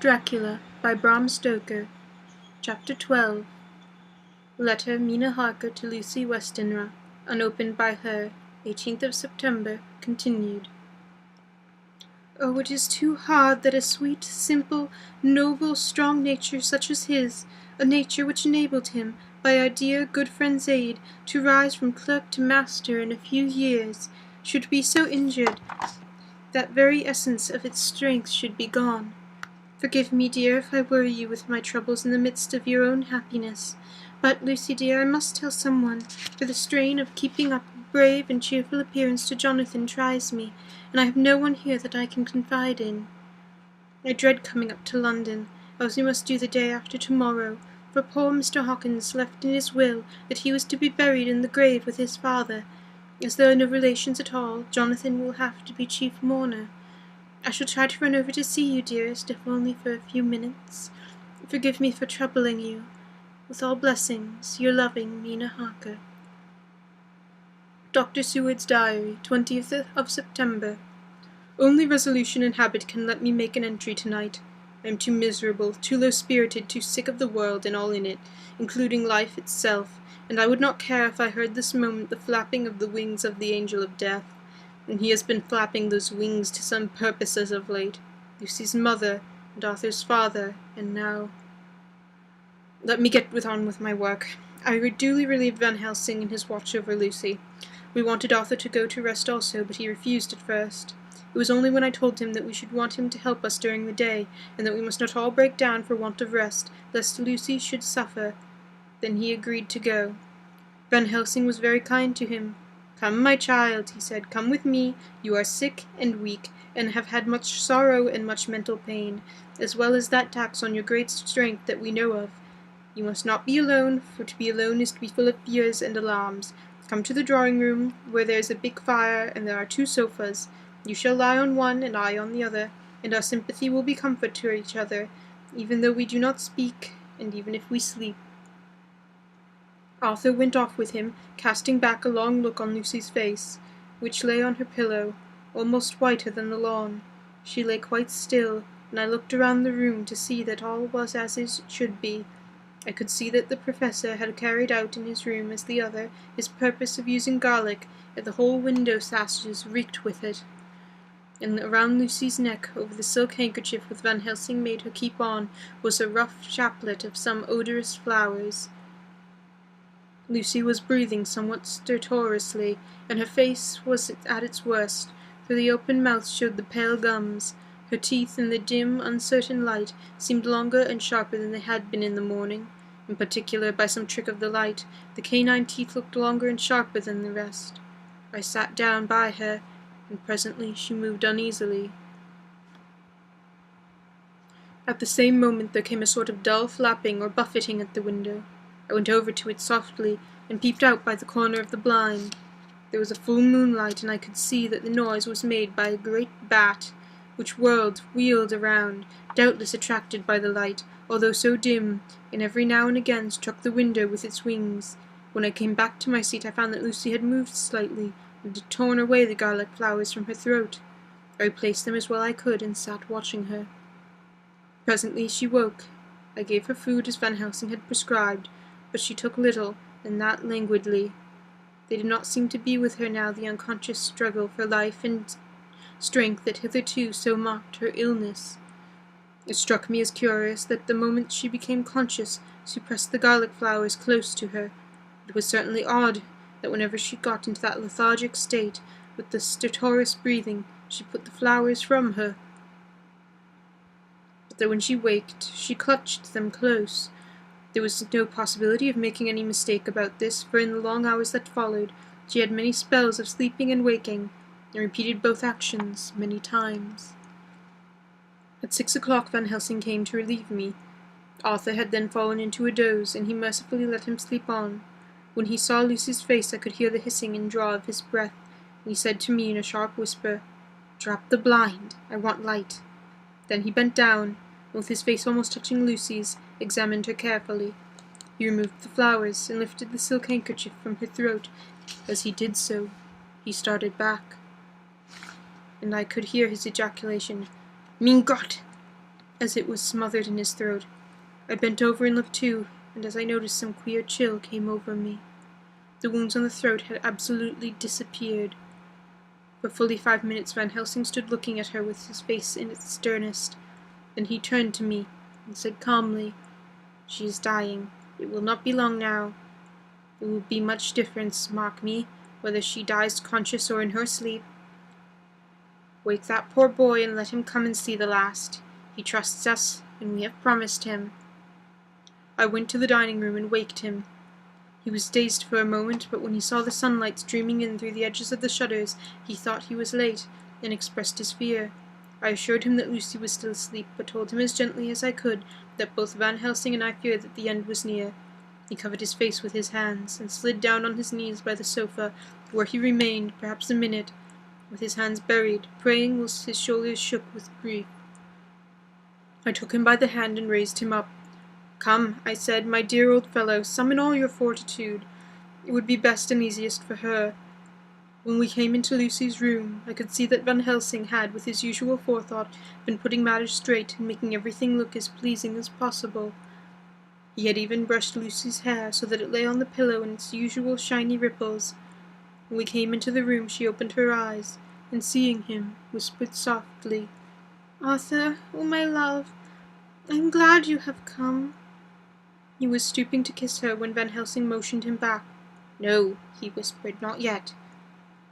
Dracula by Bram Stoker. Chapter 12. Letter Mina Harker to Lucy Westenra, unopened by her, 18th of September, continued. Oh, it is too hard that a sweet, simple, noble, strong nature such as his, a nature which enabled him, by our dear good friend's aid, to rise from clerk to master in a few years, should be so injured that very essence of its strength should be gone. Forgive me, dear, if I worry you with my troubles in the midst of your own happiness. But, Lucy dear, I must tell someone, for the strain of keeping up a brave and cheerful appearance to Jonathan tries me, and I have no one here that I can confide in. I dread coming up to London, as we must do the day after tomorrow, for poor Mr. Hawkins left in his will that he was to be buried in the grave with his father. As there are no relations at all, Jonathan will have to be chief mourner. I shall try to run over to see you, dearest, if only for a few minutes. Forgive me for troubling you. With all blessings, your loving Mina Harker. Dr. Seward's Diary, 20th of September. Only resolution and habit can let me make an entry tonight. I am too miserable, too low-spirited, too sick of the world and all in it, including life itself, and I would not care if I heard this moment the flapping of the wings of the angel of death. And he has been flapping those wings to some purpose as of late. Lucy's mother, and Arthur's father, and now... Let me get on with my work. I duly relieved Van Helsing in his watch over Lucy. We wanted Arthur to go to rest also, but he refused at first. It was only when I told him that we should want him to help us during the day, and that we must not all break down for want of rest, lest Lucy should suffer, then he agreed to go. Van Helsing was very kind to him. Come, my child, he said, come with me. You are sick and weak, and have had much sorrow and much mental pain, as well as that tax on your great strength that we know of. You must not be alone, for to be alone is to be full of fears and alarms. Come to the drawing-room, where there is a big fire, and there are 2 sofas. You shall lie on one, and I on the other, and our sympathy will be comfort to each other, even though we do not speak, and even if we sleep. Arthur went off with him, casting back a long look on Lucy's face, which lay on her pillow, almost whiter than the lawn. She lay quite still, and I looked around the room to see that all was as it should be. I could see that the professor had carried out in his room as the other his purpose of using garlic, and the whole window sashes reeked with it. And around Lucy's neck, over the silk handkerchief which Van Helsing made her keep on, was a rough chaplet of some odorous flowers. Lucy was breathing somewhat stertorously, and her face was at its worst, for the open mouth showed the pale gums. Her teeth, in the dim, uncertain light, seemed longer and sharper than they had been in the morning. In particular, by some trick of the light, the canine teeth looked longer and sharper than the rest. I sat down by her, and presently she moved uneasily. At the same moment there came a sort of dull flapping or buffeting at the window. I went over to it softly, and peeped out by the corner of the blind. There was a full moonlight, and I could see that the noise was made by a great bat, which wheeled around, doubtless attracted by the light, although so dim, and every now and again struck the window with its wings. When I came back to my seat I found that Lucy had moved slightly, and had torn away the garlic flowers from her throat. I replaced them as well I could, and sat watching her. Presently she woke. I gave her food as Van Helsing had prescribed, but she took little, and that languidly. They did not seem to be with her now, the unconscious struggle for life and strength that hitherto so mocked her illness. It struck me as curious that the moment she became conscious she pressed the garlic flowers close to her. It was certainly odd that whenever she got into that lethargic state, with the stertorous breathing, she put the flowers from her, but that when she waked she clutched them close. There was no possibility of making any mistake about this, for in the long hours that followed she had many spells of sleeping and waking, and repeated both actions many times. At 6 o'clock Van Helsing came to relieve me. Arthur had then fallen into a doze, and he mercifully let him sleep on. When he saw Lucy's face I could hear the hissing and draw of his breath, and he said to me in a sharp whisper, "Drop the blind, I want light." Then he bent down, and with his face almost touching Lucy's, examined her carefully. He removed the flowers, and lifted the silk handkerchief from her throat. As he did so, he started back, and I could hear his ejaculation, "Mein Gott!" as it was smothered in his throat. I bent over and looked too, and as I noticed, some queer chill came over me. The wounds on the throat had absolutely disappeared. For fully 5 minutes Van Helsing stood looking at her with his face in its sternest. Then he turned to me and said calmly, "She is dying. It will not be long now. It will be much difference, mark me, whether she dies conscious or in her sleep. Wake that poor boy and let him come and see the last. He trusts us, and we have promised him." I went to the dining room and waked him. He was dazed for a moment, but when he saw the sunlight streaming in through the edges of the shutters, he thought he was late, and expressed his fear. I assured him that Lucy was still asleep, but told him as gently as I could that both Van Helsing and I feared that the end was near. He covered his face with his hands, and slid down on his knees by the sofa, where he remained, perhaps a minute, with his hands buried, praying whilst his shoulders shook with grief. I took him by the hand and raised him up. "Come," I said, "my dear old fellow, summon all your fortitude. It would be best and easiest for her." When we came into Lucy's room, I could see that Van Helsing had, with his usual forethought, been putting matters straight and making everything look as pleasing as possible. He had even brushed Lucy's hair so that it lay on the pillow in its usual shiny ripples. When we came into the room, she opened her eyes, and seeing him, whispered softly, "Arthur, oh my love, I am glad you have come." He was stooping to kiss her when Van Helsing motioned him back. "No," he whispered, "not yet.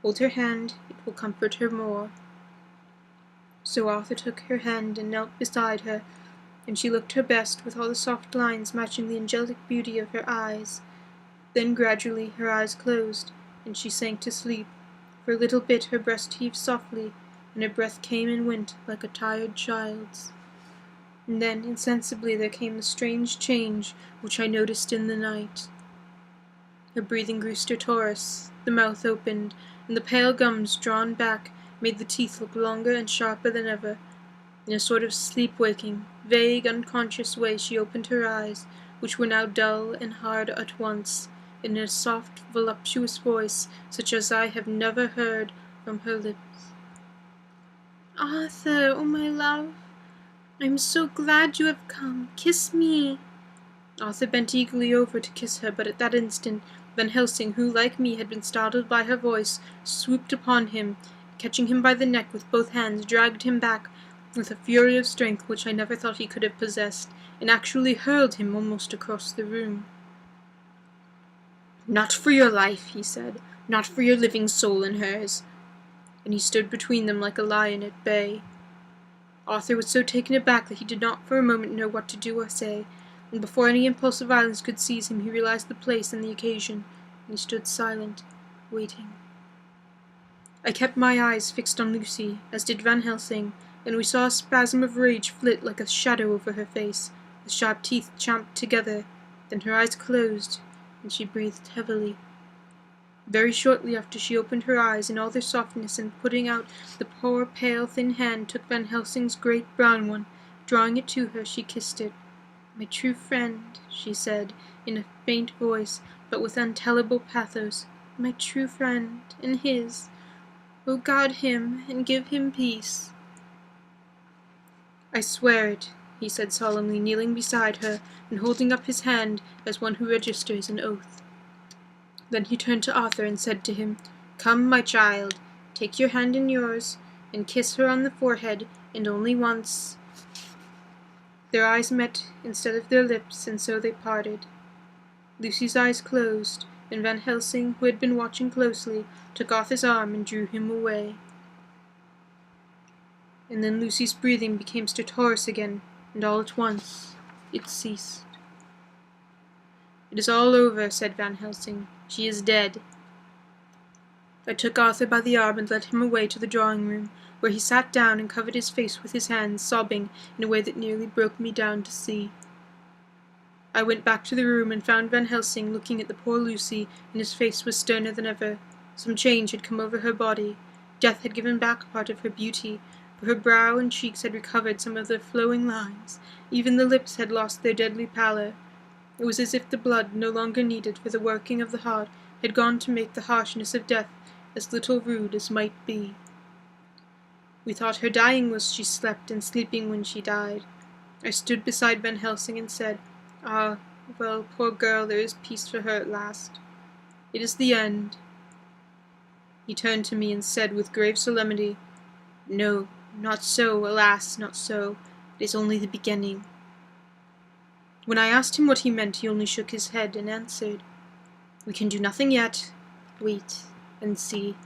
Hold her hand, it will comfort her more." So Arthur took her hand and knelt beside her, and she looked her best, with all the soft lines matching the angelic beauty of her eyes. Then gradually her eyes closed, and she sank to sleep. For a little bit her breast heaved softly, and her breath came and went like a tired child's. And then, insensibly, there came the strange change which I noticed in the night. Her breathing grew stertorous, the mouth opened, and the pale gums, drawn back, made the teeth look longer and sharper than ever. In a sort of sleep-waking, vague, unconscious way she opened her eyes, which were now dull and hard at once, and in a soft, voluptuous voice, such as I have never heard from her lips. "Arthur, oh my love, I am so glad you have come. Kiss me." Arthur bent eagerly over to kiss her, but at that instant Van Helsing, who, like me, had been startled by her voice, swooped upon him, catching him by the neck with both hands, dragged him back with a fury of strength which I never thought he could have possessed, and actually hurled him almost across the room. "Not for your life," he said, "not for your living soul and hers." And he stood between them like a lion at bay. Arthur was so taken aback that he did not for a moment know what to do or say, and before any impulsive violence could seize him he realized the place and the occasion, and he stood silent, waiting. I kept my eyes fixed on Lucy, as did Van Helsing, and we saw a spasm of rage flit like a shadow over her face, the sharp teeth champed together, then her eyes closed, and she breathed heavily. Very shortly after she opened her eyes in all their softness, and putting out the poor pale thin hand took Van Helsing's great brown one. Drawing it to her, she kissed it. "My true friend," she said, in a faint voice, but with untellable pathos, "my true friend, and his. Oh, guard him, and give him peace." "I swear it," he said solemnly, kneeling beside her, and holding up his hand as one who registers an oath. Then he turned to Arthur and said to him, "Come, my child, take your hand in yours, and kiss her on the forehead, and only once." Their eyes met instead of their lips, and so they parted. Lucy's eyes closed, and Van Helsing, who had been watching closely, took Arthur's arm and drew him away. And then Lucy's breathing became stertorous again, and all at once it ceased. "It is all over," said Van Helsing. "She is dead." I took Arthur by the arm and led him away to the drawing-room, where he sat down and covered his face with his hands, sobbing in a way that nearly broke me down to see. I went back to the room and found Van Helsing looking at the poor Lucy, and his face was sterner than ever. Some change had come over her body. Death had given back part of her beauty, for her brow and cheeks had recovered some of their flowing lines. Even the lips had lost their deadly pallor. It was as if the blood, no longer needed for the working of the heart, had gone to make the harshness of death as little rude as might be. We thought her dying whilst she slept, and sleeping when she died. I stood beside Van Helsing and said, "Ah, well, poor girl, there is peace for her at last. It is the end." He turned to me and said with grave solemnity, "No, not so, alas, not so. It is only the beginning." When I asked him what he meant, he only shook his head and answered, "We can do nothing yet. Wait and see."